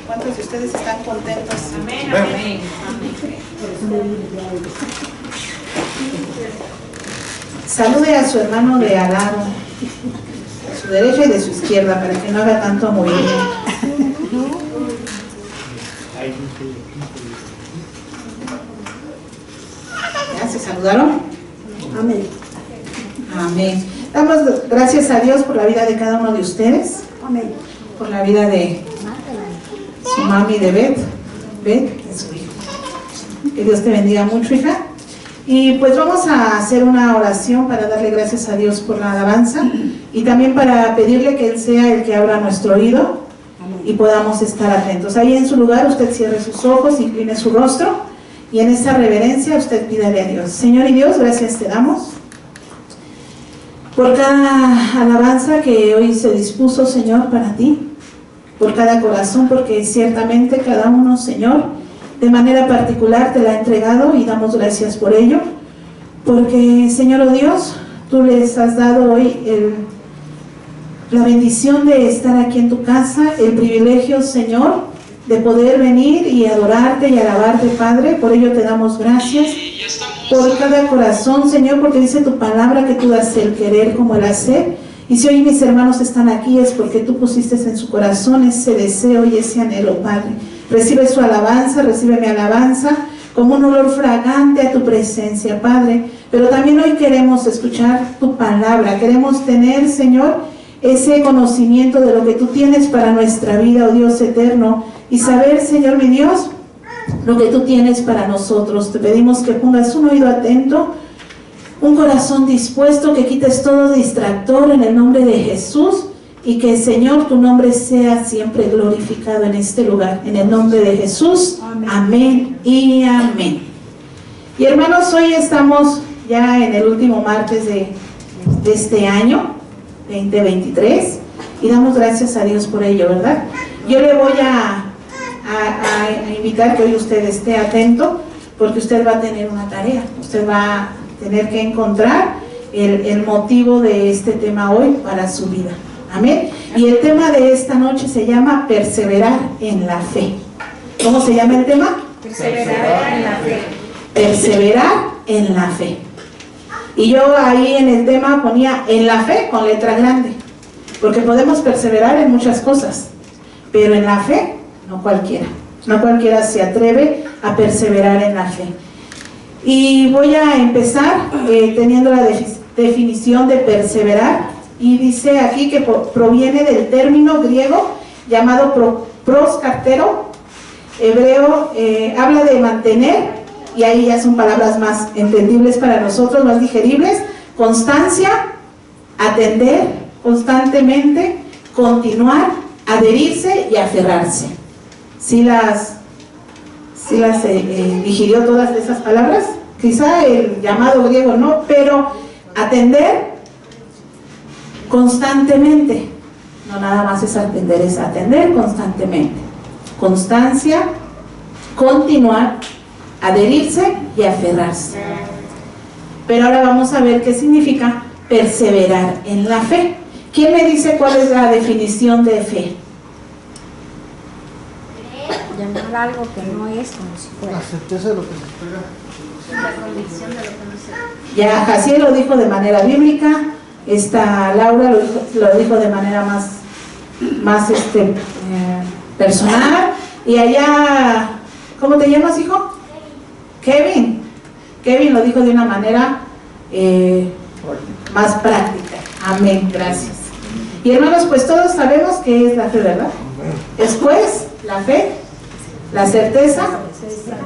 ¿Cuántos de ustedes están contentos? Amén, amén. Salude a su hermano de al lado, de su derecha y de su izquierda, para que no haga tanto movimiento. ¿Ya se saludaron? Amén. Amén. Damos gracias a Dios por la vida de cada uno de ustedes. Amén. Por la vida de su mami, de Beth, de su hijo. Que Dios te bendiga mucho, hija. Y pues vamos a hacer una oración para darle gracias a Dios por la alabanza y también para pedirle que Él sea el que abra nuestro oído y podamos estar atentos. Ahí en su lugar usted cierre sus ojos, incline su rostro y en esa reverencia usted pídale a Dios. Señor y Dios, gracias te damos por cada alabanza que hoy se dispuso, Señor, para ti, por cada corazón, porque ciertamente cada uno, Señor, de manera particular te la ha entregado y damos gracias por ello, porque, Señor, oh Dios, tú les has dado hoy la bendición de estar aquí en tu casa, el privilegio, Señor, de poder venir y adorarte y alabarte, Padre. Por ello te damos gracias por cada corazón, Señor, porque dice tu palabra que tú das el querer como el hacer. Y si hoy mis hermanos están aquí es porque tú pusiste en su corazón ese deseo y ese anhelo, Padre. Recibe su alabanza, recibe mi alabanza como un olor fragante a tu presencia, Padre. Pero también hoy queremos escuchar tu palabra, queremos tener, Señor, ese conocimiento de lo que tú tienes para nuestra vida, oh Dios eterno, y saber, Señor mi Dios, lo que tú tienes para nosotros. Te pedimos que pongas un oído atento, un corazón dispuesto, que quites todo distractor en el nombre de Jesús y que, Señor, tu nombre sea siempre glorificado en este lugar. En el nombre de Jesús, amén, amén y amén. Y hermanos, hoy estamos ya en el último martes de este año 2023 y damos gracias a Dios por ello, ¿verdad? Yo le voy a invitar que hoy usted esté atento, porque usted va a tener una tarea. Usted va a tener que encontrar el motivo de este tema hoy para su vida. Amén. Y el tema de esta noche se llama perseverar en la fe. ¿Cómo se llama el tema? Perseverar en la fe. Perseverar en la fe. Y yo ahí en el tema ponía en la fe con letra grande, porque podemos perseverar en muchas cosas, pero en la fe no cualquiera. No cualquiera se atreve a perseverar en la fe. Y voy a empezar teniendo la definición de perseverar, y dice aquí que proviene del término griego llamado proskartero, hebreo, habla de mantener, y ahí ya son palabras más entendibles para nosotros, más digeribles: constancia, atender constantemente, continuar, adherirse y aferrarse. ¿Sí las digirió todas esas palabras? Quizá el llamado griego no, pero atender constantemente, no nada más es atender, es atender constantemente. Constancia, continuar, adherirse y aferrarse. Pero ahora vamos a ver qué significa perseverar en la fe. ¿Quién me dice cuál es la definición de fe? Llamar algo que no es como si fuera. La certeza de lo que se espera. La convicción de lo que no se... Ya Jaciel lo dijo de manera bíblica, Laura lo dijo de manera más personal, y allá, ¿cómo te llamas, hijo? Kevin lo dijo de una manera más práctica. Amén, gracias. Y hermanos, pues todos sabemos qué es la fe, ¿verdad? Después, la fe, la certeza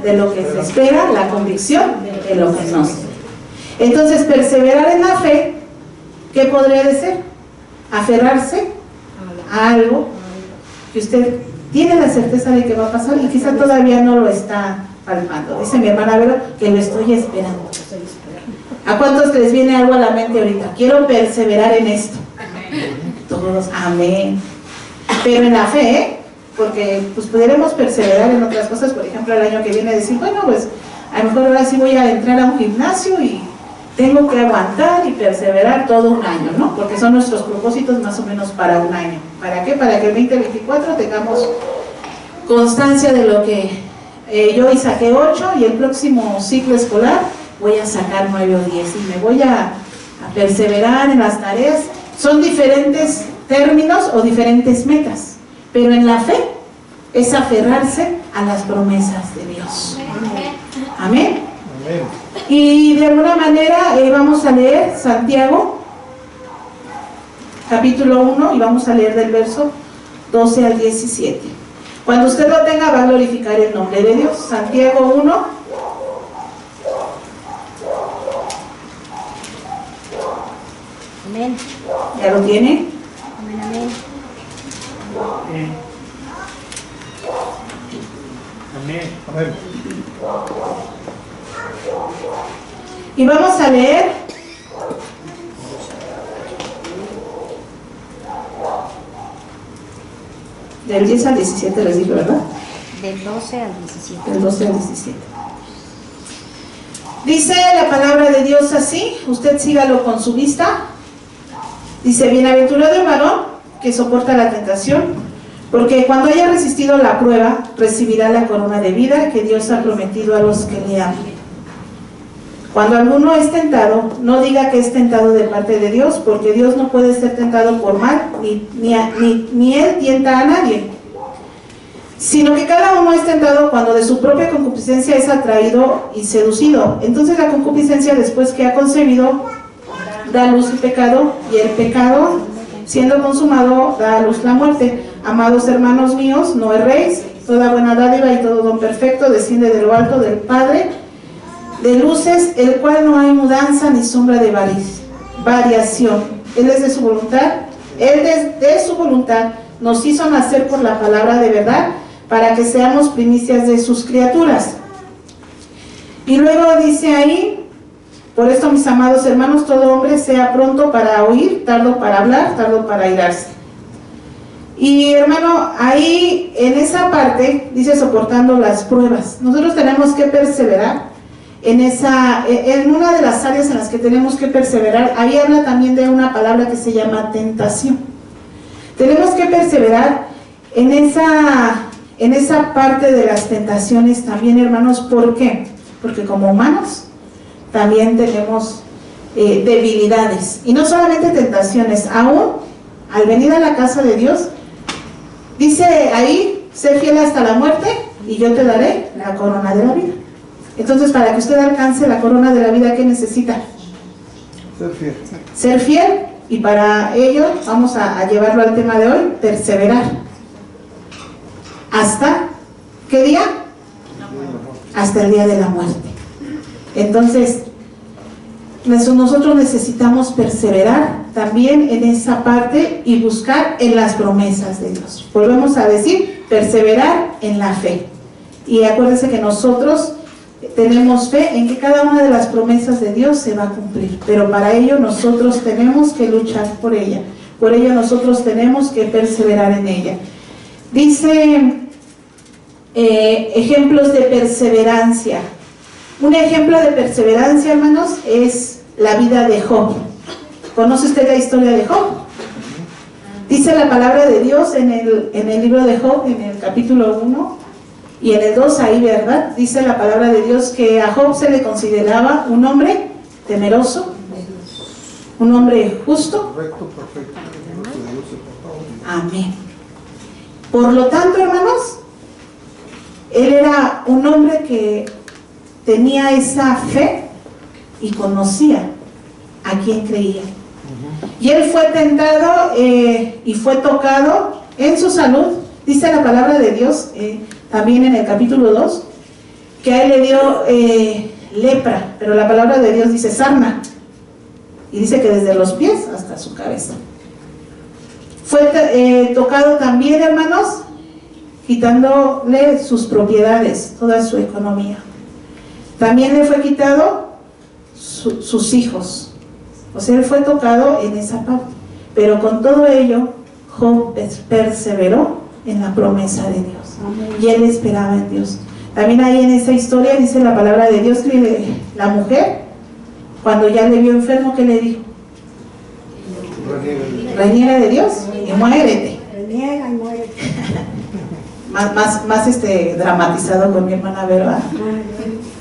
de lo que se espera, la convicción de lo que no se ve. Entonces, perseverar en la fe, ¿qué podría ser? Aferrarse a algo que usted tiene la certeza de que va a pasar y quizá todavía no lo está palpando. Dice mi hermana Vero que lo estoy esperando. ¿A cuántos les viene algo a la mente ahorita? Quiero perseverar en esto. Todos, amén. Pero en la fe, porque pues podremos perseverar en otras cosas. Por ejemplo, el año que viene decir, bueno, pues a lo mejor ahora sí voy a entrar a un gimnasio y tengo que aguantar y perseverar todo un año, ¿no? Porque son nuestros propósitos más o menos para un año. ¿Para qué? Para que el 2024 tengamos constancia de lo que yo hoy saqué 8 y el próximo ciclo escolar voy a sacar 9 o 10 y me voy a perseverar en las tareas. Son diferentes términos o diferentes metas, pero en la fe es aferrarse a las promesas de Dios. Amén. Amén. Y de alguna manera vamos a leer Santiago, capítulo 1, y vamos a leer del verso 12 al 17. Cuando usted lo tenga, va a glorificar el nombre de Dios. Santiago 1. Amén. ¿Ya lo tiene? Amén, amén. Amén. Amén. Y vamos a leer del 10 al 17, les dije, ¿verdad? Del 12 al 17. Del 12 al 17. Dice la palabra de Dios así, usted sígalo con su vista. Dice: bienaventurado el varón que soporta la tentación, porque cuando haya resistido la prueba, recibirá la corona de vida que Dios ha prometido a los que le aman. Cuando alguno es tentado, no diga que es tentado de parte de Dios, porque Dios no puede ser tentado por mal, ni Él tienta a nadie, sino que cada uno es tentado cuando de su propia concupiscencia es atraído y seducido. Entonces la concupiscencia, después que ha concebido, da a luz el pecado, y el pecado, siendo consumado, da a luz la muerte. Amados hermanos míos, no erréis. Toda buena dádiva y todo don perfecto desciende de lo alto del Padre de luces, el cual no hay mudanza ni sombra de variación. Él es de su voluntad, Él de su voluntad nos hizo nacer por la palabra de verdad, para que seamos primicias de sus criaturas. Y luego dice ahí: por esto, mis amados hermanos, todo hombre sea pronto para oír, tardo para hablar, tardo para airarse. Y hermano, ahí en esa parte dice soportando las pruebas. Nosotros tenemos que perseverar en una de las áreas en las que tenemos que perseverar. Ahí habla también de una palabra que se llama tentación. Tenemos que perseverar en esa parte de las tentaciones también, hermanos. ¿Por qué? Porque como humanos también tenemos debilidades, y no solamente tentaciones. Aún al venir a la casa de Dios, dice ahí: sé fiel hasta la muerte y yo te daré la corona de la vida. Entonces, para que usted alcance la corona de la vida, ¿qué necesita? Ser fiel. Ser fiel, y para ello vamos a llevarlo al tema de hoy: perseverar. ¿Hasta qué día? Hasta el día de la muerte. Entonces, nosotros necesitamos perseverar también en esa parte y buscar en las promesas de Dios. Volvemos a decir: perseverar en la fe. Y acuérdense que nosotros tenemos fe en que cada una de las promesas de Dios se va a cumplir, pero para ello nosotros tenemos que luchar por ella. Por ello nosotros tenemos que perseverar en ella. Dice ejemplos de perseverancia. Un ejemplo de perseverancia, hermanos, es la vida de Job. ¿Conoce usted la historia de Job? Dice la palabra de Dios en el libro de Job, en el capítulo 1 y en el 2, ahí, ¿verdad? Dice la palabra de Dios que a Job se le consideraba un hombre temeroso, un hombre justo. Correcto, perfecto. Amén. Por lo tanto, hermanos, él era un hombre que tenía esa fe y conocía a quién creía. Y él fue tentado y fue tocado en su salud. Dice la palabra de Dios también en el capítulo 2 que a él le dio lepra, pero la palabra de Dios dice sarna, y dice que desde los pies hasta su cabeza. Fue tocado también, hermanos, quitándole sus propiedades, toda su economía. También le fue quitado sus hijos. O sea, él fue tocado en esa parte. Pero con todo ello, Job perseveró en la promesa de Dios. Y él esperaba en Dios. También ahí en esa historia dice la palabra de Dios que la mujer, cuando ya le vio enfermo, ¿qué le dijo? Reniega de Dios y muérete. Reniega y muere. más dramatizado con mi hermana Vera.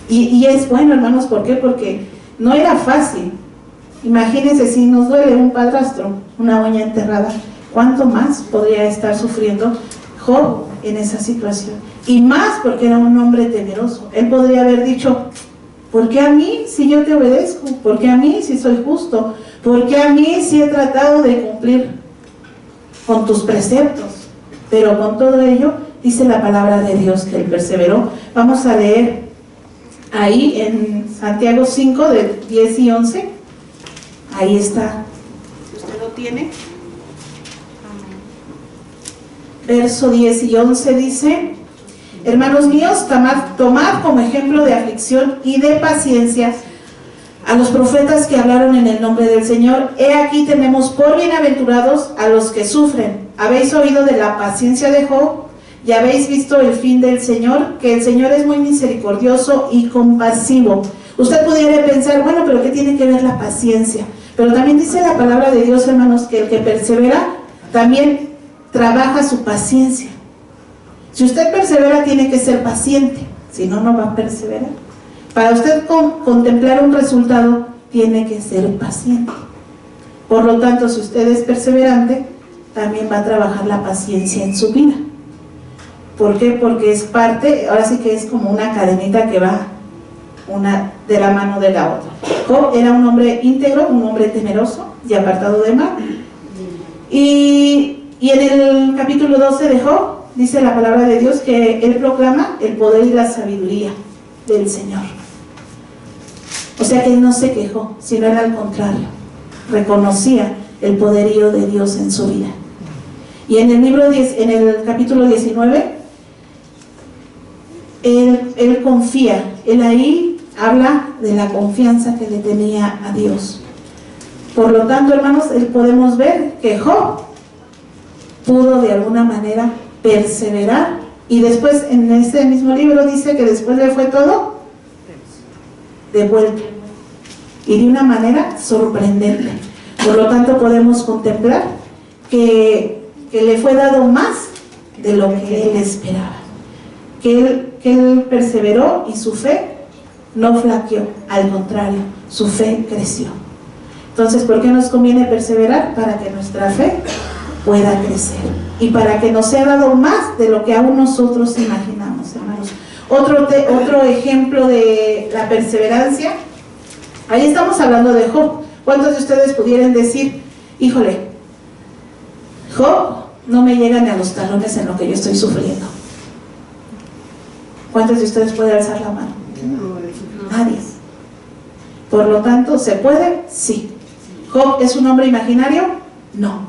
Y es bueno, hermanos, ¿por qué? Porque no era fácil. Imagínense, si nos duele un padrastro, una uña enterrada, ¿cuánto más podría estar sufriendo Job en esa situación? Y más porque era un hombre temeroso. Él podría haber dicho, ¿por qué a mí si yo te obedezco? ¿Por qué a mí si soy justo? ¿Por qué a mí si he tratado de cumplir con tus preceptos? Pero con todo ello, dice la palabra de Dios que él perseveró. Vamos a leer ahí en Santiago 5, de 10 y 11. Ahí está. ¿Usted lo tiene? Verso 10 y 11 dice: hermanos míos, tomad como ejemplo de aflicción y de paciencia a los profetas que hablaron en el nombre del Señor. He aquí tenemos por bienaventurados a los que sufren. Habéis oído de la paciencia de Job y habéis visto el fin del Señor, que el Señor es muy misericordioso y compasivo. Usted pudiera pensar, bueno, pero ¿qué tiene que ver la paciencia? Pero también dice la palabra de Dios, hermanos, que el que persevera también trabaja su paciencia. Si usted persevera, tiene que ser paciente, si no, no va a perseverar. Para usted contemplar un resultado, tiene que ser paciente. Por lo tanto, si usted es perseverante, también va a trabajar la paciencia en su vida. ¿Por qué? Porque es parte, ahora sí que es como una cadenita que va una de la mano de la otra. Job era un hombre íntegro, un hombre temeroso y apartado de mal. Y en el capítulo 12 de Job, dice la palabra de Dios que él proclama el poder y la sabiduría del Señor. O sea que él no se quejó, sino era al contrario, reconocía el poderío de Dios en su vida. Y en el capítulo 19, él confía, él ahí habla de la confianza que le tenía a Dios. Por lo tanto, hermanos, podemos ver que Job pudo de alguna manera perseverar, y después en ese mismo libro dice que después le fue todo devuelto, y de una manera sorprendente. Por lo tanto, podemos contemplar que le fue dado más de lo que él esperaba, que él perseveró y su fe no flaqueó, al contrario, su fe creció. Entonces, ¿por qué nos conviene perseverar? Para que nuestra fe pueda crecer y para que nos sea dado más de lo que aún nosotros imaginamos, hermanos. Otro ejemplo de la perseverancia, ahí estamos hablando de Job. ¿Cuántos de ustedes pudieran decir, híjole, Job no me llega ni a los talones en lo que yo estoy sufriendo? ¿Cuántos de ustedes pueden alzar la mano? Nadie. Por lo tanto, ¿se puede? Sí. ¿Job es un hombre imaginario? No.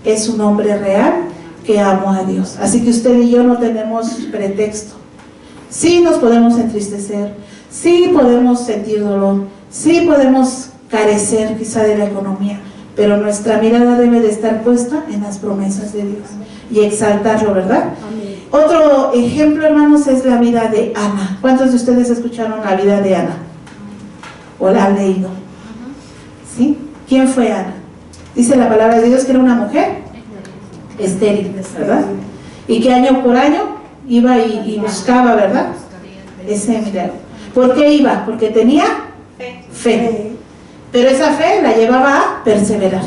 Es un hombre real que amó a Dios. Así que usted y yo no tenemos pretexto. Sí nos podemos entristecer, sí podemos sentir dolor, sí podemos carecer quizá de la economía, pero nuestra mirada debe de estar puesta en las promesas de Dios y exaltarlo, ¿verdad? Amén. Otro ejemplo, hermanos, es la vida de Ana. ¿Cuántos de ustedes escucharon la vida de Ana? ¿O la han leído? ¿Sí? ¿Quién fue Ana? Dice la palabra de Dios que era una mujer estéril, ¿verdad? Y que año por año iba y buscaba, ¿verdad? Ese milagro. ¿Por qué iba? Porque tenía fe. Pero esa fe la llevaba a perseverar.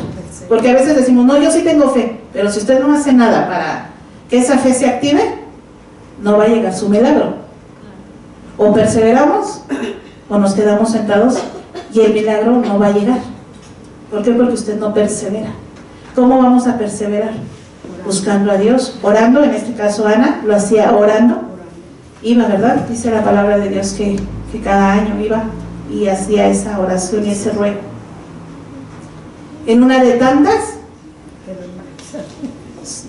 Porque a veces decimos, no, yo sí tengo fe, pero si usted no hace nada para que esa fe se active, no va a llegar su milagro. O perseveramos o nos quedamos sentados y el milagro no va a llegar. ¿Por qué? Porque usted no persevera. ¿Cómo vamos a perseverar? Buscando a Dios, orando. En este caso Ana lo hacía orando. Iba, ¿verdad? Dice la palabra de Dios que cada año iba y hacía esa oración y ese ruego. En una de tantas,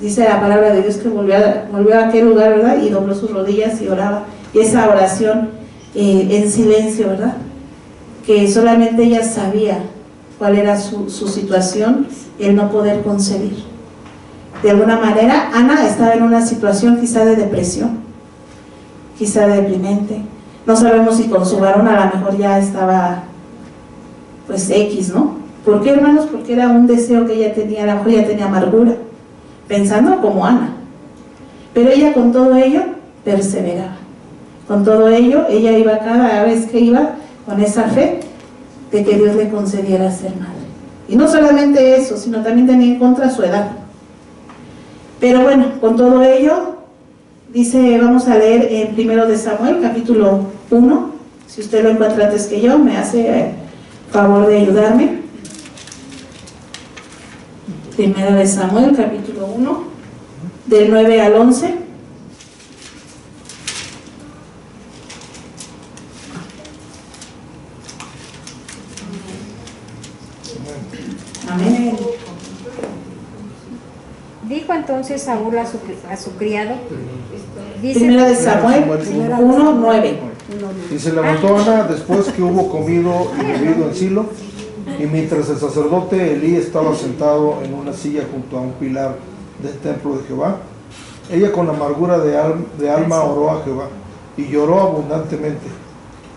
dice la palabra de Dios que volvió a aquel lugar, ¿verdad? Y dobló sus rodillas y oraba. Y esa oración en silencio, ¿verdad? Que solamente ella sabía cuál era su situación, el no poder concebir. De alguna manera, Ana estaba en una situación quizá de depresión, quizá de deprimente. No sabemos si con su varón a lo mejor ya estaba, pues X, ¿no? ¿Por qué, hermanos? Porque era un deseo que ella tenía, a lo mejor ya tenía amargura, pensando como Ana. Pero ella con todo ello perseveraba. Con todo ello, ella iba cada vez que iba con esa fe de que Dios le concediera ser madre. Y no solamente eso, sino también tenía en contra su edad. Pero bueno, con todo ello, dice, vamos a leer en 1 de Samuel, capítulo 1. Si usted lo encuentra antes que yo, me hace favor de ayudarme. 1 de Samuel, capítulo 1, del 9 al 11. Amén. Dijo entonces Saúl a su criado, dice, 1 de Samuel 1, 9. Y se levantó Ana después que hubo comido y bebido en Silo, y mientras el sacerdote Elí estaba sentado en una silla junto a un pilar del templo de Jehová, ella con amargura de alma oró a Jehová, y lloró abundantemente,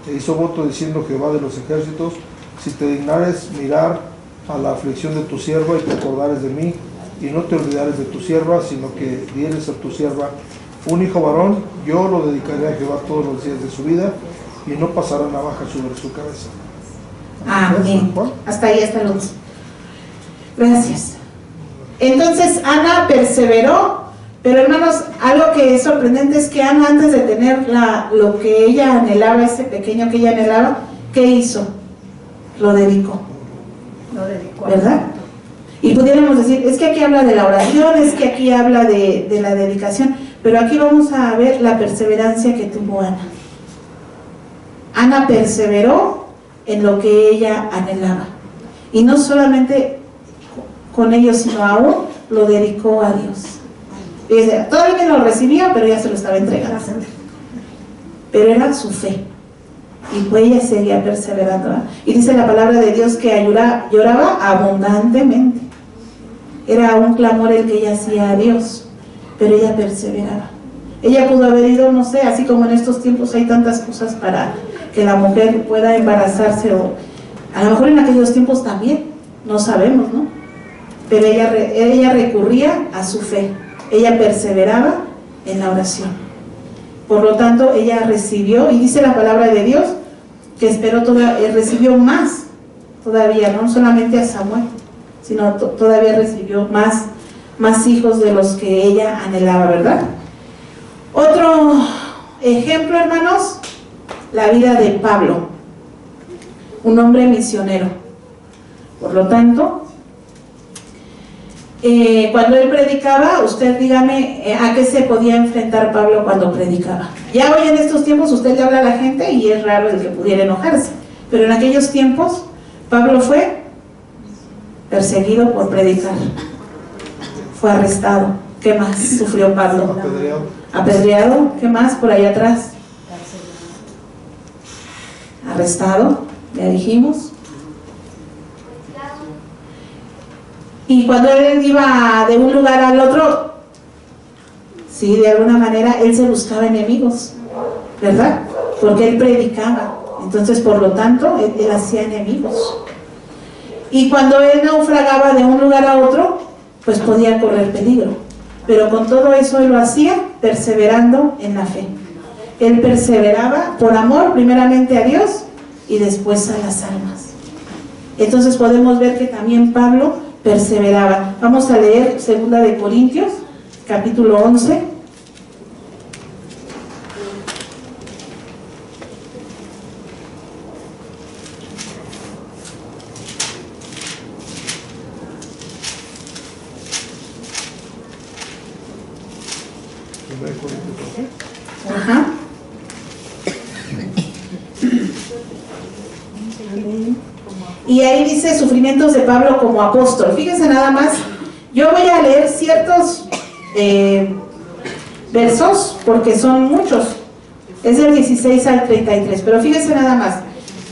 e hizo voto diciendo: Jehová de los ejércitos, si te dignares mirar a la aflicción de tu sierva y te acordares de mí, y no te olvidares de tu sierva, sino que dieres a tu sierva un hijo varón, yo lo dedicaré a Jehová todos los días de su vida, y no pasará navaja sobre su cabeza. Amén. Hasta ahí está luz. Gracias. Entonces Ana perseveró, pero hermanos, algo que es sorprendente es que Ana, antes de tener lo que ella anhelaba, ese pequeño que ella anhelaba, ¿qué hizo? Lo dedicó. ¿Verdad? Y pudiéramos decir, es que aquí habla de la oración, es que aquí habla de la dedicación, pero aquí vamos a ver la perseverancia que tuvo Ana. Ana perseveró en lo que ella anhelaba, y no solamente con ello, sino aún lo dedicó a Dios. Todavía no lo recibía, pero ya se lo estaba entregando. Pero era su fe, y pues ella seguía perseverando, ¿verdad? Y dice la palabra de Dios que lloraba abundantemente. Era un clamor el que ella hacía a Dios, pero ella perseveraba. Ella pudo haber ido, no sé, así como en estos tiempos hay tantas cosas para que la mujer pueda embarazarse, o a lo mejor en aquellos tiempos también, no sabemos, ¿no? Pero ella recurría a su fe, ella perseveraba en la oración. Por lo tanto, ella recibió, y dice la palabra de Dios, que recibió más todavía, no solamente a Samuel, sino todavía recibió más hijos de los que ella anhelaba, ¿verdad? Otro ejemplo, hermanos, la vida de Pablo, un hombre misionero. Por lo tanto, cuando él predicaba, usted dígame a qué se podía enfrentar Pablo cuando predicaba. Ya hoy en estos tiempos usted le habla a la gente y es raro el que pudiera enojarse, pero en aquellos tiempos Pablo fue perseguido por predicar, fue arrestado. ¿Qué más sufrió Pablo? Apedreado. ¿Qué más por allá atrás? Arrestado, ya dijimos. Y cuando él iba de un lugar al otro, sí, de alguna manera él se buscaba enemigos, ¿verdad? Porque él predicaba, entonces por lo tanto él hacía enemigos. Y cuando él naufragaba de un lugar a otro, pues podía correr peligro, pero con todo eso él lo hacía perseverando en la fe. Él perseveraba por amor primeramente a Dios y después a las almas. Entonces podemos ver que también Pablo perseveraba. Vamos a leer 2 de Corintios, capítulo 11. Ajá. Y ahí dice sufrimientos de Pablo como apóstol. Fíjense nada más, yo voy a leer ciertos versos porque son muchos. Es del 16 al 33, pero fíjense nada más.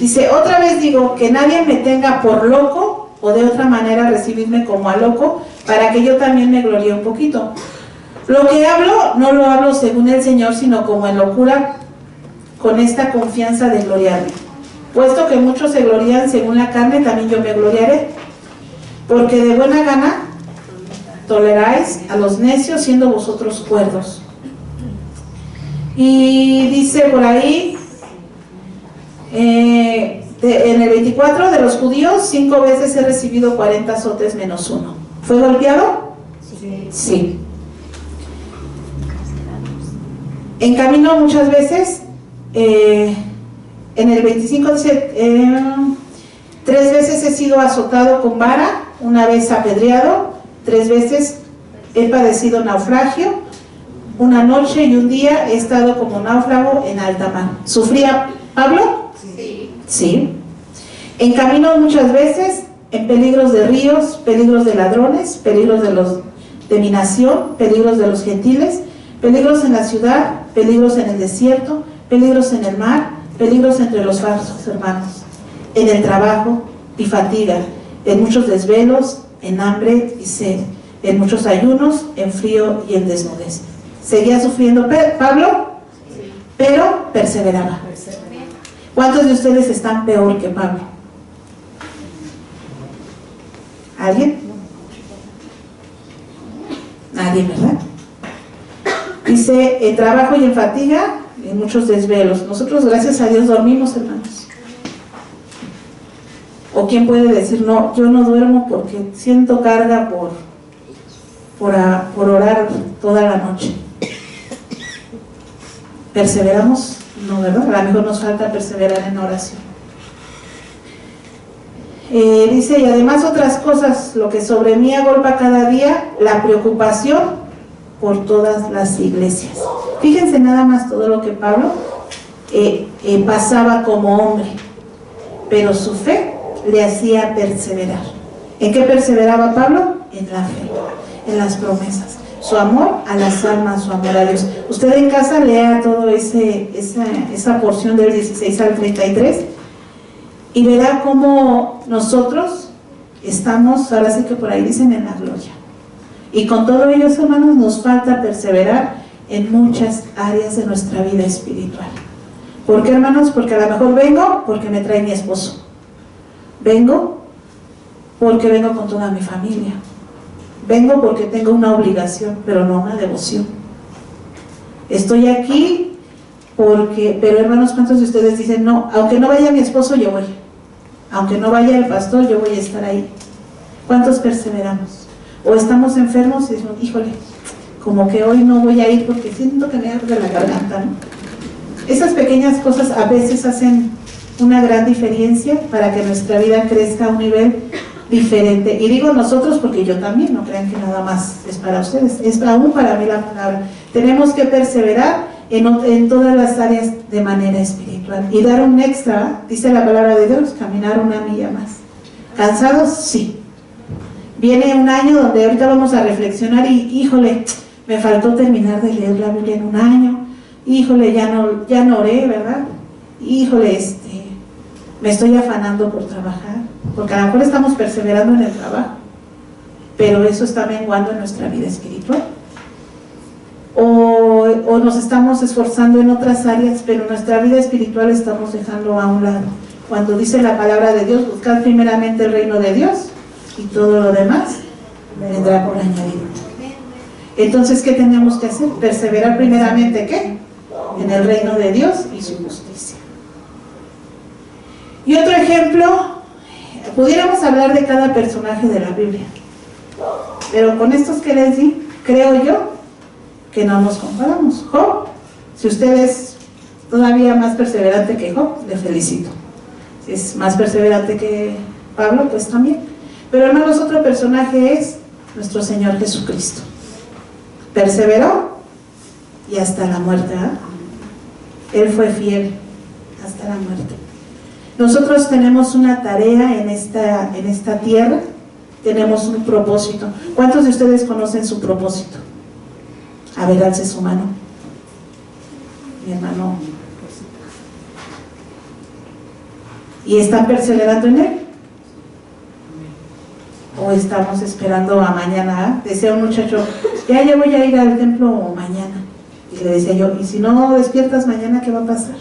Dice, otra vez digo, que nadie me tenga por loco, o de otra manera recibirme como a loco, para que yo también me gloríe un poquito. Lo que hablo, no lo hablo según el Señor, sino como en locura, con esta confianza de gloriarme. Puesto que muchos se glorían según la carne, también yo me gloriaré. Porque de buena gana toleráis a los necios, siendo vosotros cuerdos. Y dice por ahí, en el 24, de los judíos 5 veces he recibido 40 azotes menos 1. ¿Fue golpeado? Sí. En camino muchas veces, en el 25 dice, 3 veces he sido azotado con vara, 1 vez apedreado, 3 veces he padecido naufragio, 1 noche y 1 día he estado como náufrago en alta mar. ¿Sufría Pablo? Sí. Sí. En camino muchas veces, en peligros de ríos, peligros de ladrones, peligros de mi nación, peligros de los gentiles, peligros en la ciudad, peligros en el desierto, peligros en el mar, peligros entre los falsos hermanos, en el trabajo y fatiga, en muchos desvelos, en hambre y sed, en muchos ayunos, en frío y en desnudez. ¿Seguía sufriendo Pablo? Sí. Pero perseveraba. ¿Cuántos de ustedes están peor que Pablo? ¿Alguien? Nadie, ¿verdad? Dice, en trabajo y en fatiga, en muchos desvelos. Nosotros, gracias a Dios, dormimos, hermanos. ¿O quién puede decir, no, yo no duermo porque siento carga por orar toda la noche? ¿Perseveramos? No, ¿verdad? A lo mejor nos falta perseverar en oración. Dice, y además otras cosas, lo que sobre mí agolpa cada día, la preocupación por todas las iglesias. Fíjense nada más todo lo que Pablo pasaba como hombre, pero su fe le hacía perseverar. ¿En qué perseveraba Pablo? En la fe, en las promesas, su amor a las almas, su amor a Dios. Usted en casa lea todo esa porción del 16 al 33 y verá cómo nosotros estamos, ahora sí que por ahí dicen, en la gloria. Y con todo ello, hermanos, nos falta perseverar en muchas áreas de nuestra vida espiritual. ¿Por qué, hermanos? Porque a lo mejor vengo porque me trae mi esposo. Vengo porque vengo con toda mi familia. Vengo porque tengo una obligación, pero no una devoción. Estoy aquí porque, pero hermanos, ¿cuántos de ustedes dicen, no, aunque no vaya mi esposo, yo voy? Aunque no vaya el pastor, yo voy a estar ahí. ¿Cuántos perseveramos? O estamos enfermos y decimos, híjole, como que hoy no voy a ir porque siento que me arde la garganta, ¿no? Esas pequeñas cosas a veces hacen una gran diferencia para que nuestra vida crezca a un nivel diferente. Y digo nosotros porque yo también, no crean que nada más es para ustedes, es aún para mí la palabra. Tenemos que perseverar en todas las áreas de manera espiritual y dar un extra, dice la palabra de Dios, caminar 1 milla más. ¿Cansados? Sí. Viene un año donde ahorita vamos a reflexionar y, híjole, me faltó terminar de leer la Biblia en 1 año, híjole, ya no oré, ¿verdad? Híjole, me estoy afanando por trabajar, porque a lo mejor estamos perseverando en el trabajo, pero eso está menguando en nuestra vida espiritual. O nos estamos esforzando en otras áreas, pero nuestra vida espiritual estamos dejando a un lado. Cuando dice la palabra de Dios, buscad primeramente el reino de Dios y todo lo demás vendrá por añadidura. Entonces, ¿qué tenemos que hacer? Perseverar primeramente, ¿qué? En el reino de Dios y su justicia. Y otro ejemplo, pudiéramos hablar de cada personaje de la Biblia, pero con estos que les di, creo yo que no nos comparamos. Job, si usted es todavía más perseverante que Job, le felicito. Si es más perseverante que Pablo, pues también. Pero hermanos, otro personaje es nuestro Señor Jesucristo. Perseveró y hasta la muerte, ¿eh? Él fue fiel hasta la muerte. Nosotros tenemos una tarea en esta tierra, tenemos un propósito. ¿Cuántos de ustedes conocen su propósito? A ver, alce su mano. Mi hermano. ¿Y están perseverando en él? ¿O estamos esperando a mañana? Decía un muchacho, ya voy a ir al templo mañana. Y le decía yo, ¿y si no despiertas mañana, qué va a pasar?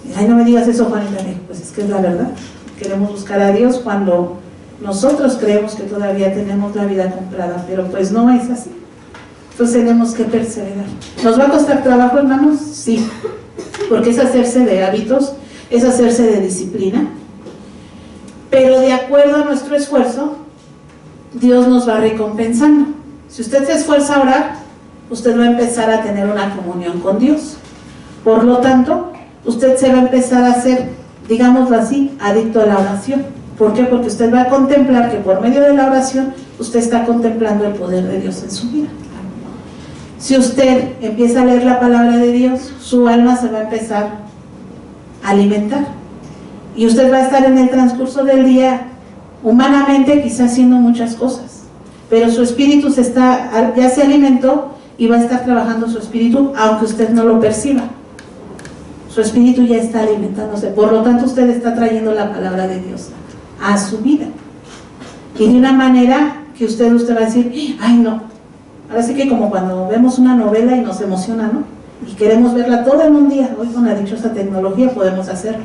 Y, ay, no me digas eso, Juanita. Pues es que es la verdad. Queremos buscar a Dios cuando nosotros creemos que todavía tenemos la vida comprada, pero pues no es así. Entonces tenemos que perseverar. ¿Nos va a costar trabajo, hermanos? Sí, porque es hacerse de hábitos, es hacerse de disciplina, pero de acuerdo a nuestro esfuerzo, Dios nos va recompensando. Si usted se esfuerza a orar, usted va a empezar a tener una comunión con Dios. Por lo tanto, usted se va a empezar a hacer, digámoslo así, adicto a la oración. ¿Por qué? Porque usted va a contemplar que por medio de la oración, usted está contemplando el poder de Dios en su vida. Si usted empieza a leer la palabra de Dios, su alma se va a empezar a alimentar. Y usted va a estar en el transcurso del día, humanamente quizás haciendo muchas cosas, pero su espíritu ya se alimentó y va a estar trabajando su espíritu, aunque usted no lo perciba. Su espíritu ya está alimentándose, por lo tanto usted está trayendo la palabra de Dios a su vida. Y de una manera que usted va a decir, ay no, ahora sí que como cuando vemos una novela y nos emociona, ¿no? Y queremos verla todo en un día. Hoy con la dichosa tecnología podemos hacerlo.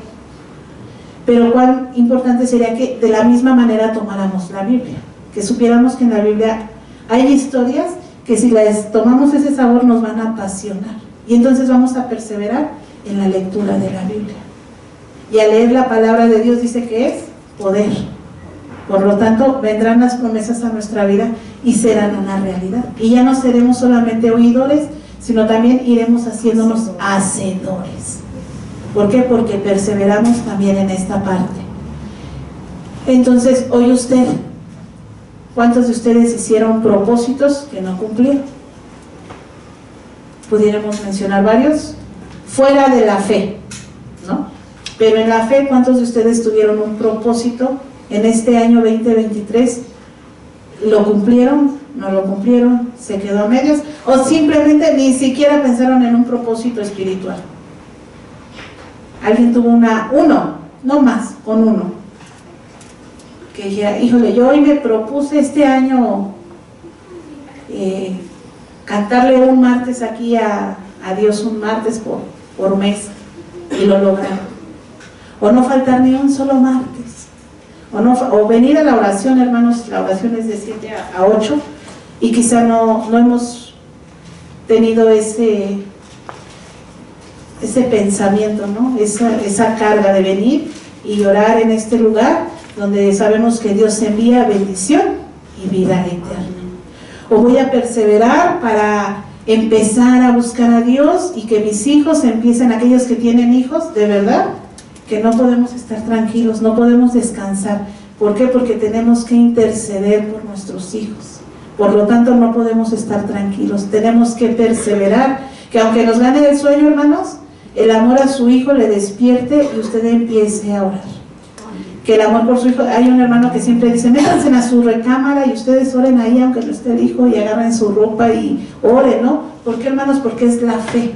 Pero cuán importante sería que de la misma manera tomáramos la Biblia, que supiéramos que en la Biblia hay historias que si las tomamos ese sabor nos van a apasionar, y entonces vamos a perseverar en la lectura de la Biblia. Y al leer la palabra de Dios dice que es poder. Por lo tanto, vendrán las promesas a nuestra vida y serán una realidad. Y ya no seremos solamente oidores, sino también iremos haciéndonos hacedores. ¿Por qué? Porque perseveramos también en esta parte. Entonces, hoy usted, ¿cuántos de ustedes hicieron propósitos que no cumplieron? Pudiéramos mencionar varios, fuera de la fe, ¿no? Pero en la fe, ¿cuántos de ustedes tuvieron un propósito en este año 2023? ¿Lo cumplieron? ¿No lo cumplieron? ¿Se quedó a medias? ¿O simplemente ni siquiera pensaron en un propósito espiritual? Alguien tuvo uno, no más, con uno, que dijera, híjole, yo hoy me propuse este año cantarle un martes aquí a Dios, un martes por mes, y lo lograron. O no faltar ni un solo martes, o venir a la oración, hermanos. La oración es de 7 a 8, y quizá no hemos tenido ese pensamiento, ¿no? Esa carga de venir y orar en este lugar donde sabemos que Dios envía bendición y vida eterna. O voy a perseverar para empezar a buscar a Dios y que mis hijos empiecen, aquellos que tienen hijos, de verdad, que no podemos estar tranquilos, no podemos descansar. ¿Por qué? Porque tenemos que interceder por nuestros hijos. Por lo tanto, no podemos estar tranquilos, tenemos que perseverar, que aunque nos gane el sueño, hermanos, el amor a su hijo le despierte y usted empiece a orar. Que el amor por su hijo, hay un hermano que siempre dice, métanse a su recámara y ustedes oren ahí aunque no esté el hijo, y agarren su ropa y oren, ¿no? ¿Por qué, hermanos? Porque es la fe.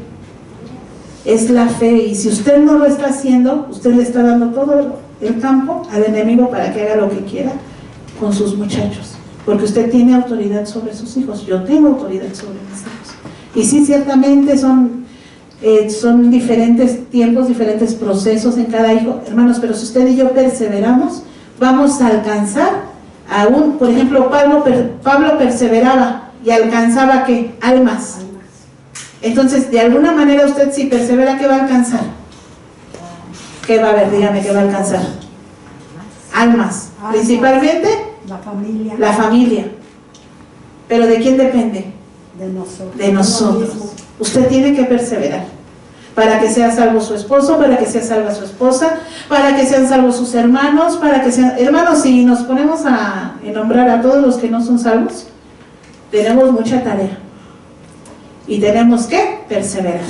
Es la fe, y si usted no lo está haciendo, usted le está dando todo el campo al enemigo para que haga lo que quiera con sus muchachos. Porque usted tiene autoridad sobre sus hijos, yo tengo autoridad sobre mis hijos. Y sí, ciertamente son diferentes tiempos, diferentes procesos en cada hijo, hermanos, pero si usted y yo perseveramos, vamos a alcanzar aún. Por ejemplo, Pablo perseveraba y alcanzaba, ¿qué? Almas. Entonces, de alguna manera usted, si persevera, ¿qué va a alcanzar? ¿Qué va a haber? Dígame, ¿qué va a alcanzar? Almas. Principalmente la familia. ¿Pero de quién depende? De nosotros. Usted tiene que perseverar para que sea salvo su esposo, para que sea salva su esposa, para que sean salvos sus hermanos, para que sean... Hermanos, si nos ponemos a nombrar a todos los que no son salvos, tenemos mucha tarea y tenemos que perseverar.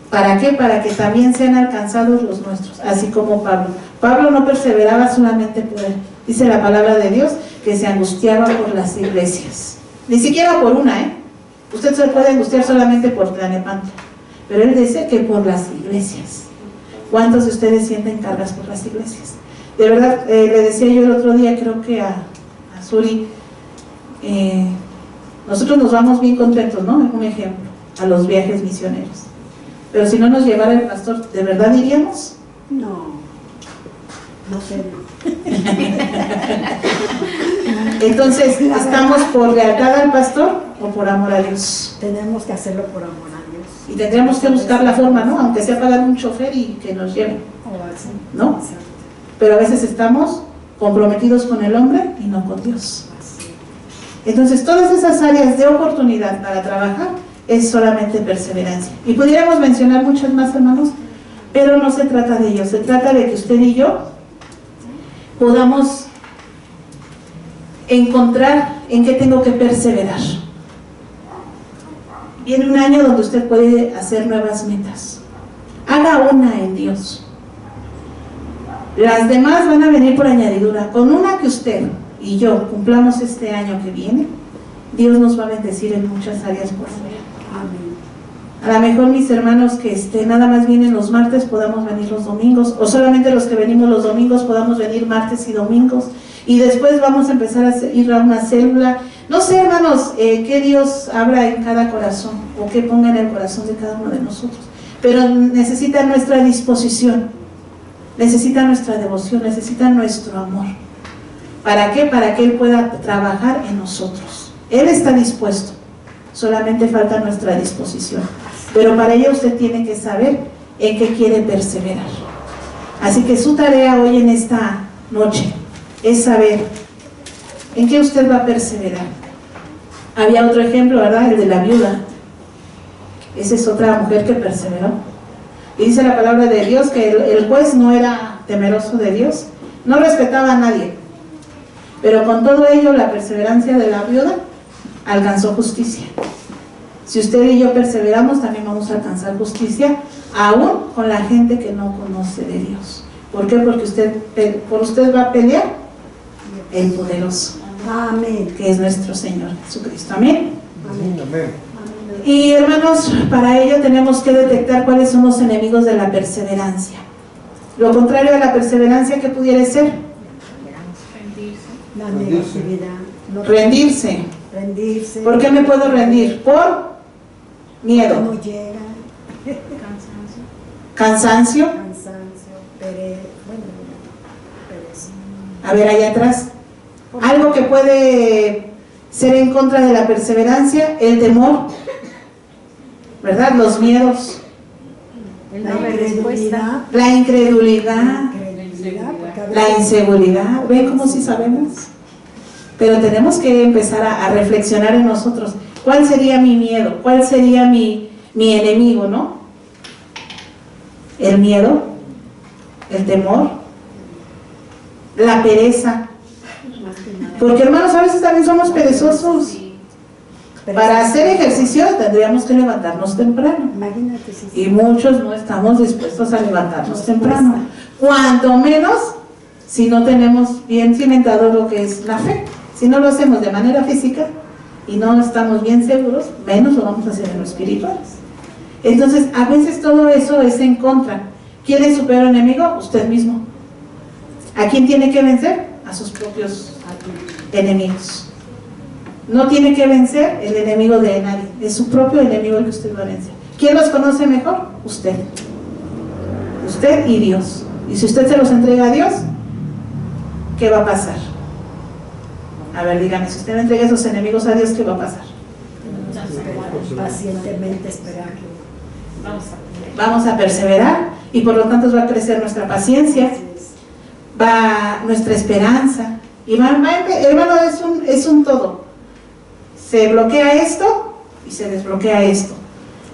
¿Para qué? Para que también sean alcanzados los nuestros, así como Pablo. Pablo no perseveraba solamente por él. Dice la palabra de Dios que se angustiaba por las iglesias. Ni siquiera por una, Usted se puede angustiar solamente por Tlalnepantla, pero él dice que por las iglesias. ¿Cuántos de ustedes sienten cargas por las iglesias? De verdad, le decía yo el otro día, creo que a Suri, nosotros nos vamos bien contentos, ¿no? Un ejemplo, a los viajes misioneros. Pero si no nos llevara el pastor, ¿de verdad iríamos? No sé. Entonces, ¿estamos por lealtad al pastor o por amor a Dios? Tenemos que hacerlo por amor a Dios. Y tendríamos que buscar la forma, ¿no? Aunque sea pagar un chofer y que nos lleve, O así. ¿no? Exacto. Pero a veces estamos comprometidos con el hombre y no con Dios. Así. Entonces, todas esas áreas de oportunidad para trabajar es solamente perseverancia. Y pudiéramos mencionar muchas más, hermanos, pero no se trata de ello. Se trata de que usted y yo podamos encontrar en qué tengo que perseverar. Viene un año donde usted puede hacer nuevas metas. Haga una en Dios. Las demás van a venir por añadidura. Con una que usted y yo cumplamos este año que viene, Dios nos va a bendecir en muchas áreas por fuera. Amén. A lo mejor, mis hermanos que nada más vienen los martes, podamos venir los domingos, o solamente los que venimos los domingos podamos venir martes y domingos, y después vamos a empezar a ir a una célula. No sé, hermanos, qué Dios abra en cada corazón, o qué ponga en el corazón de cada uno de nosotros, pero necesita nuestra disposición, necesita nuestra devoción, necesita nuestro amor. ¿Para qué? Para que Él pueda trabajar en nosotros. Él está dispuesto, solamente falta nuestra disposición. Pero para ello usted tiene que saber en qué quiere perseverar. Así que su tarea hoy en esta noche es saber en qué usted va a perseverar. Había otro ejemplo, ¿verdad? El de la viuda. Esa es otra mujer que perseveró. Y dice la palabra de Dios que el juez no era temeroso de Dios, no respetaba a nadie. Pero con todo ello, la perseverancia de la viuda alcanzó justicia. Si usted y yo perseveramos, también vamos a alcanzar justicia, aún con la gente que no conoce de Dios. ¿Por qué? Porque por usted va a pelear el poderoso, Amén. que es nuestro Señor Jesucristo. Amén. Amén. Amén. Y hermanos, para ello tenemos que detectar cuáles son los enemigos de la perseverancia. Lo contrario a la perseverancia, ¿qué pudiera ser? La negatividad. No- Rendirse. Rendirse. ¿Por qué me puedo rendir? Por miedo, No llega. cansancio. Cansancio. Bueno, pereza. A ver, allá atrás. Algo que puede ser en contra de la perseverancia, el temor, ¿verdad? Los miedos, El La no ver respuesta. incredulidad. la incredulidad, Porque a la veces- inseguridad. ¿Ven cómo sí sabemos? Pero tenemos que empezar a reflexionar en nosotros. ¿Cuál sería mi miedo? ¿Cuál sería mi enemigo, no? El miedo, el temor, la pereza. Más que nada. Porque, hermanos, a veces también somos perezosos. Pero Para hacer ejercicio tendríamos que levantarnos temprano. Imagínate si Y muchos no estamos dispuestos a levantarnos temprano. Cuanto menos si no tenemos bien cimentado lo que es la fe. Si no lo hacemos de manera física y no estamos bien seguros, menos lo vamos a hacer en lo espiritual. Entonces, a veces todo eso es en contra. ¿Quién es su peor enemigo? Usted mismo. ¿A quién tiene que vencer? A sus propios enemigos. No tiene que vencer el enemigo de nadie, es su propio enemigo el que usted va a vencer. ¿Quién los conoce mejor? Usted. Usted y Dios. Y si usted se los entrega a Dios, ¿qué va a pasar? A ver, dígame, si usted le entrega esos enemigos a Dios, ¿qué va a pasar? pacientemente esperar que Vamos a perseverar y por lo tanto va a crecer nuestra paciencia, va nuestra esperanza. Y hermano, es un todo. Se bloquea esto y se desbloquea esto.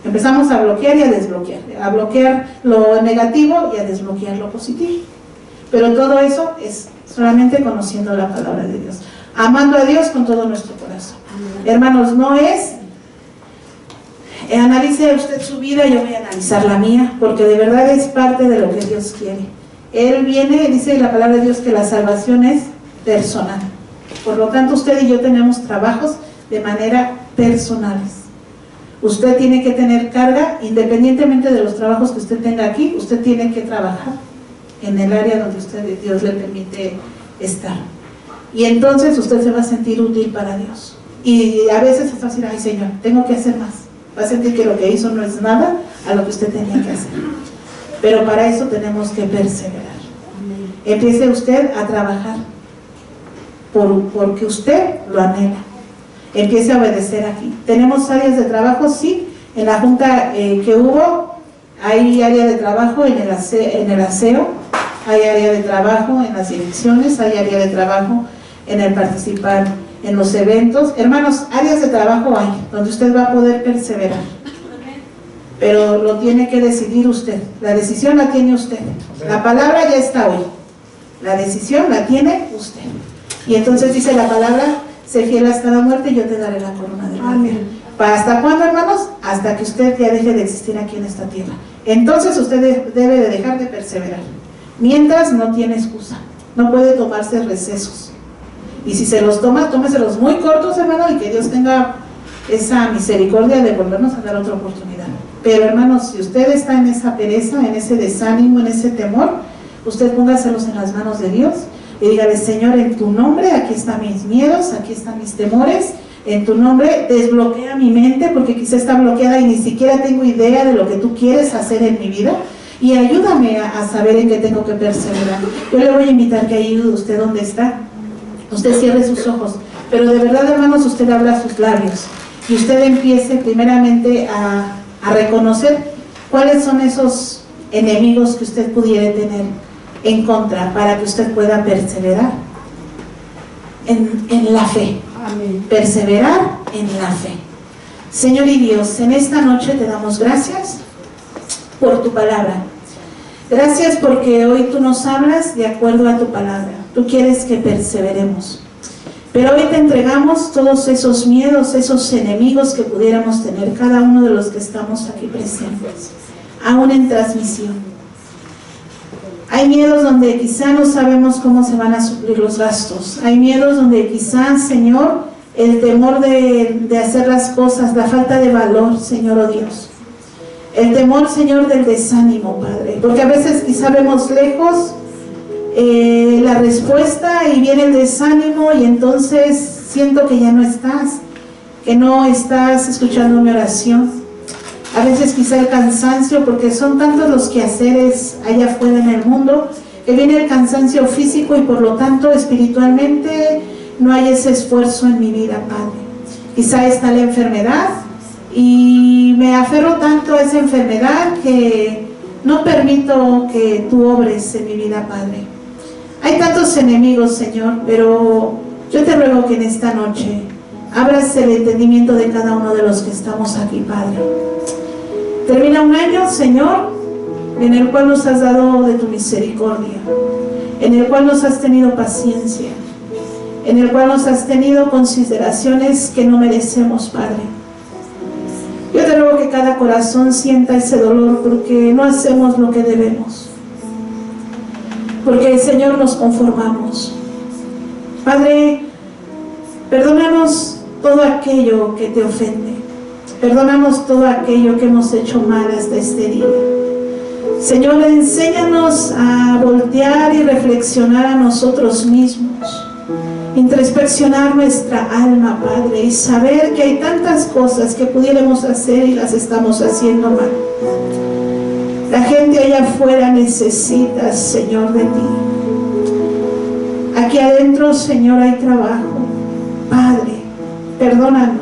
Empezamos a bloquear y a desbloquear. A bloquear lo negativo y a desbloquear lo positivo. Pero todo eso es solamente conociendo la palabra de Dios. Amando a Dios con todo nuestro corazón. Hermanos, no es... Analice usted su vida, yo voy a analizar la mía, porque de verdad es parte de lo que Dios quiere. Él viene, dice la palabra de Dios que la salvación es personal. Por lo tanto, usted y yo tenemos trabajos de manera personales. Usted tiene que tener carga, independientemente de los trabajos que usted tenga aquí, usted tiene que trabajar en el área donde Dios le permite estar. Y entonces usted se va a sentir útil para Dios. Y a veces es decir, ay Señor, tengo que hacer más. Va a sentir que lo que hizo no es nada a lo que usted tenía que hacer. Pero para eso tenemos que perseverar. Empiece usted a trabajar porque usted lo anhela. empiece a obedecer aquí. ¿Tenemos áreas de trabajo? Sí. En la junta que hubo, hay área de trabajo en el aseo, hay área de trabajo en las direcciones, hay área de trabajo en el participar en los eventos. Hermanos, áreas de trabajo hay, donde usted va a poder perseverar. Pero lo tiene que decidir usted. La decisión la tiene usted. La palabra ya está hoy. La decisión la tiene usted. Y entonces dice la palabra, sé fiel hasta la muerte y yo te daré la corona de la vida. ¿Hasta cuándo, hermanos? Hasta que usted ya deje de existir aquí en esta tierra. Entonces usted debe de dejar de perseverar. Mientras, no tiene excusa. No puede tomarse recesos. Y si se los toma, tómeselos muy cortos, hermano, y que Dios tenga esa misericordia de volvernos a dar otra oportunidad. Pero, hermanos, si usted está en esa pereza, en ese desánimo, en ese temor, usted póngaselos en las manos de Dios y dígale: Señor, en tu nombre, aquí están mis miedos, aquí están mis temores. En tu nombre desbloquea mi mente, porque quizá está bloqueada y ni siquiera tengo idea de lo que tú quieres hacer en mi vida, y ayúdame a saber en qué tengo que perseverar. Yo le voy a invitar que ayude usted donde está, usted cierre sus ojos, pero de verdad, hermanos, usted abra sus labios y usted empiece primeramente a reconocer cuáles son esos enemigos que usted pudiera tener en contra, para que usted pueda perseverar en la fe. Amén. Perseverar en la fe. Señor y Dios, en esta noche te damos gracias por tu palabra. Gracias porque hoy tú nos hablas de acuerdo a tu palabra. Tú quieres que perseveremos. Pero hoy te entregamos todos esos miedos, esos enemigos que pudiéramos tener cada uno de los que estamos aquí presentes, aún en transmisión. Hay miedos donde quizá no sabemos cómo se van a suplir los gastos. Hay miedos donde quizá, Señor, el temor de hacer las cosas, la falta de valor, Señor, oh Dios. El temor, Señor, del desánimo, Padre. Porque a veces quizá vemos lejos la respuesta y viene el desánimo, y entonces siento que ya no estás, que no estás escuchando mi oración. A veces quizá el cansancio, porque son tantos los quehaceres allá afuera en el mundo, que viene el cansancio físico y por lo tanto espiritualmente no hay ese esfuerzo en mi vida, Padre. Quizá está la enfermedad y me aferro tanto a esa enfermedad que no permito que tú obres en mi vida, Padre. Hay tantos enemigos, Señor, pero yo te ruego que en esta noche abras el entendimiento de cada uno de los que estamos aquí, Padre. Termina un año, Señor, en el cual nos has dado de tu misericordia, en el cual nos has tenido paciencia, en el cual nos has tenido consideraciones que no merecemos, Padre. Yo te ruego que cada corazón sienta ese dolor porque no hacemos lo que debemos, porque, Señor, nos conformamos. Padre, perdónanos todo aquello que te ofende. Perdónanos todo aquello que hemos hecho mal hasta este día. Señor, enséñanos a voltear y reflexionar a nosotros mismos, introspeccionar nuestra alma, Padre, y saber que hay tantas cosas que pudiéramos hacer y las estamos haciendo mal. La gente allá afuera necesita, Señor, de ti. Aquí adentro, Señor, hay trabajo. Padre, perdónanos.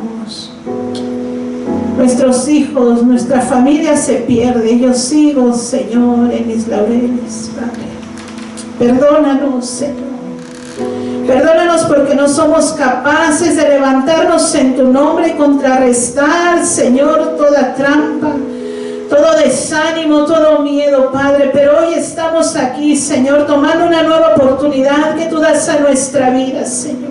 Nuestros hijos, nuestra familia se pierde. Yo sigo, Señor, en mis laureles, Padre. Perdónanos, Señor. Perdónanos porque no somos capaces de levantarnos en tu nombre y contrarrestar, Señor, toda trampa, todo desánimo, todo miedo, Padre. Pero hoy estamos aquí, Señor, tomando una nueva oportunidad que tú das a nuestra vida, Señor.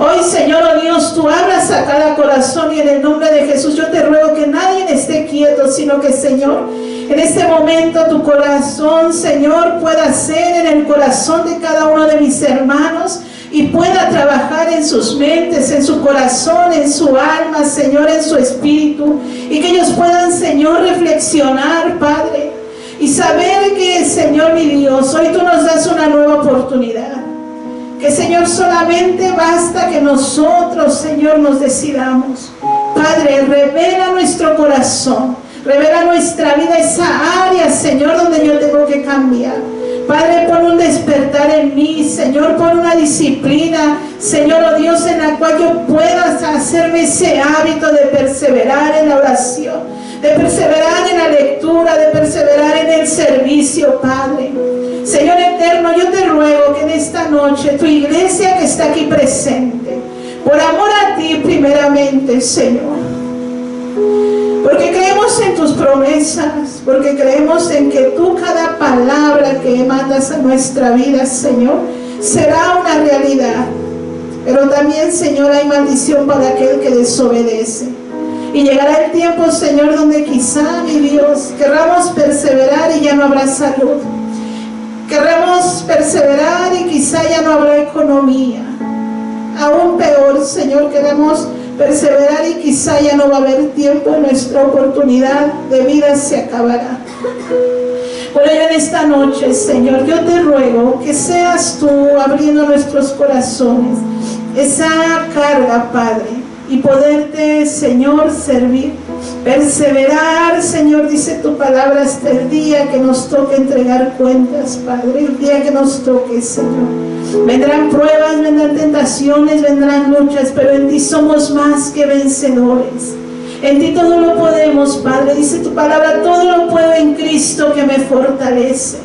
Hoy, Señor, oh Dios, tú abras a cada corazón y en el nombre de Jesús yo te ruego que nadie esté quieto, sino que, Señor, en este momento tu corazón, Señor, pueda ser en el corazón de cada uno de mis hermanos y pueda trabajar en sus mentes, en su corazón, en su alma, Señor, en su espíritu, y que ellos puedan, Señor, reflexionar, Padre, y saber que, Señor mi Dios, hoy tú nos das una nueva oportunidad. Que, Señor, solamente basta que nosotros, Señor, nos decidamos. Padre, revela nuestro corazón, revela nuestra vida, esa área, Señor, donde yo tengo que cambiar. Padre, pon un despertar en mí, Señor, pon una disciplina, Señor, oh Dios, en la cual yo pueda hacerme ese hábito de perseverar en la oración, de perseverar en la lectura, de perseverar en el servicio, Padre. Señor eterno, yo te ruego que en esta noche tu iglesia que está aquí presente, por amor a ti primeramente, Señor, porque creemos en tus promesas, porque creemos en que tú cada palabra que mandas a nuestra vida, Señor, será una realidad. Pero también, Señor, hay maldición para aquel que desobedece. Y llegará el tiempo, Señor, donde quizá, mi Dios, querramos perseverar y ya no habrá salud. Querramos perseverar y quizá ya no habrá economía. Aún peor, Señor, queremos perseverar y quizá ya no va a haber tiempo, nuestra oportunidad de vida se acabará. Por ello en esta noche, Señor, yo te ruego que seas tú abriendo nuestros corazones esa carga, Padre, y poderte, Señor, servir, perseverar, Señor, dice tu palabra, hasta el día que nos toque entregar cuentas, Padre, el día que nos toque, Señor. Vendrán pruebas, vendrán tentaciones, vendrán luchas, pero en ti somos más que vencedores. En ti todo lo podemos, Padre, dice tu palabra, todo lo puedo en Cristo que me fortalece.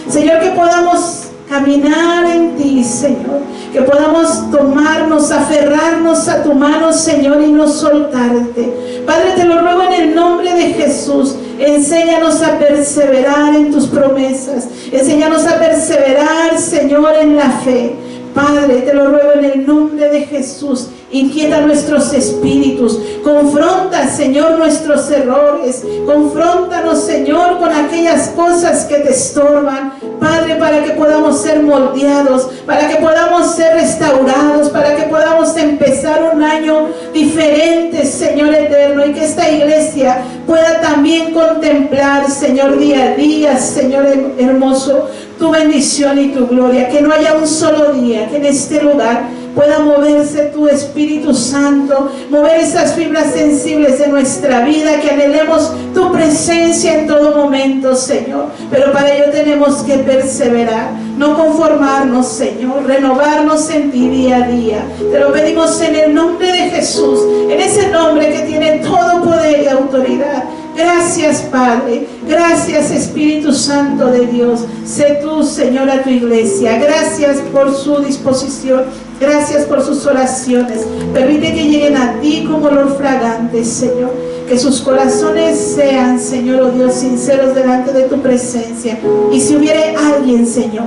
Señor, que podamos caminar en ti, Señor, que podamos tomarnos, aferrarnos a tu mano, Señor, y no soltarte. Padre, te lo ruego en el nombre de Jesús, enséñanos a perseverar en tus promesas, enséñanos a perseverar, Señor, en la fe. Padre, te lo ruego en el nombre de Jesús, inquieta nuestros espíritus, confronta, Señor, nuestros errores, confróntanos, Señor, con aquellas cosas que te estorban, Padre, para que podamos ser moldeados, para que podamos ser restaurados, para que podamos empezar un año diferente, Señor eterno, y que esta iglesia pueda también contemplar, Señor, día a día, Señor hermoso, tu bendición y tu gloria, que no haya un solo día que en este lugar pueda moverse tu Espíritu Santo, mover esas fibras sensibles de nuestra vida, que anhelemos tu presencia en todo momento, Señor. Pero para ello tenemos que perseverar, no conformarnos, Señor, renovarnos en ti día a día. Te lo pedimos en el nombre de Jesús, en ese nombre que tiene todo poder y autoridad. Gracias, Padre, gracias, Espíritu Santo de Dios. Sé tú, Señor, a tu iglesia. Gracias por su disposición, gracias por sus oraciones. Permite que lleguen a ti como olor fragante, Señor. Que sus corazones sean, Señor, oh Dios, sinceros delante de tu presencia. Y si hubiere alguien, Señor,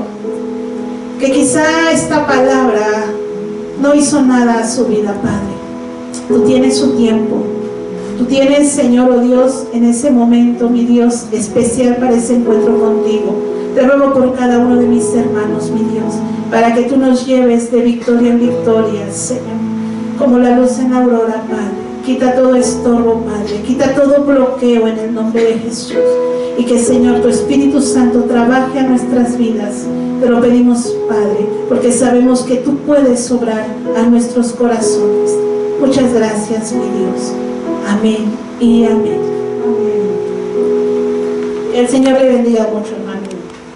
que quizá esta palabra no hizo nada a su vida, Padre, tú tienes su tiempo. Tú tienes, Señor, oh Dios, en ese momento, mi Dios, especial para ese encuentro contigo. Te ruego por cada uno de mis hermanos, mi Dios, para que tú nos lleves de victoria en victoria, Señor, como la luz en la aurora, Padre. Quita todo estorbo, Padre, quita todo bloqueo en el nombre de Jesús. Y que, Señor, tu Espíritu Santo trabaje a nuestras vidas. Te lo pedimos, Padre, porque sabemos que tú puedes obrar a nuestros corazones. Muchas gracias, mi Dios. Amén y amén. El Señor le bendiga mucho, hermano.